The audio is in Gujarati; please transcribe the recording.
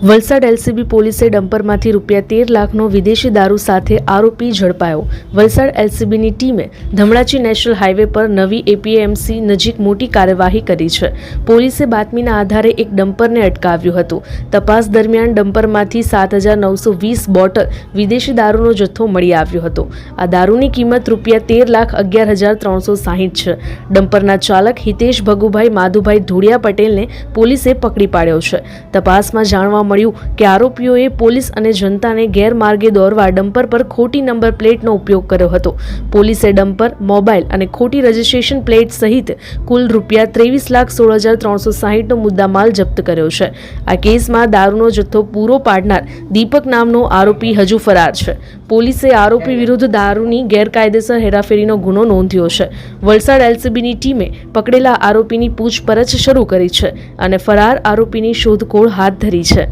વલસાડ એલસીબી પોલીસે ડમ્પરમાંથી ₹13 લાખનો વિદેશી દારૂ સાથે આરોપી ઝડપાયો। વલસાડ એલસીબીની ટીમે ધમણાચી નેશનલ હાઈવે પર નવી એપીએમસી નજીક મોટી કાર્યવાહી કરી છે। પોલીસે બાતમીના આધારે એક ડમ્પરને અટકાવ્યું હતું। તપાસ દરમિયાન ડમ્પરમાંથી 7,920 બોટલ વિદેશી દારૂનો જથ્થો મળી આવ્યો હતો। આ દારૂની કિંમત ₹13,11,360 છે। ડમ્પરના ચાલક હિતેશ ભગુભાઈ માધુભાઈ ધુડિયા પટેલને પોલીસે પકડી પાડ્યો છે। તપાસમાં જાણવા મળ્યું કે આરોપીઓએ પોલીસ અને જનતાને ગેરમાર્ગે દોરવા ડમ્પર પર ખોટી નંબર પ્લેટનો ઉપયોગ કર્યો હતો। પોલીસે ડમ્પર, મોબાઈલ અને ખોટી રજિસ્ટ્રેશન પ્લેટ સહિત કુલ ₹23,16,360નો મુદ્દામાલ જપ્ત કર્યો છે। આ કેસમાં દારૂનો જથ્થો પૂરો પાડનાર દીપક નામનો આરોપી હજુ ફરાર છે। પોલીસે આરોપી વિરુદ્ધ દારૂની ગેરકાયદેસર હેરાફેરીનો ગુનો નોંધ્યો છે। વલસાડ એલસીબીની ટીમે પકડેલા આરોપીની પૂછપરછ શરૂ કરી છે અને ફરાર આરોપીની શોધખોળ હાથ ધરી છે।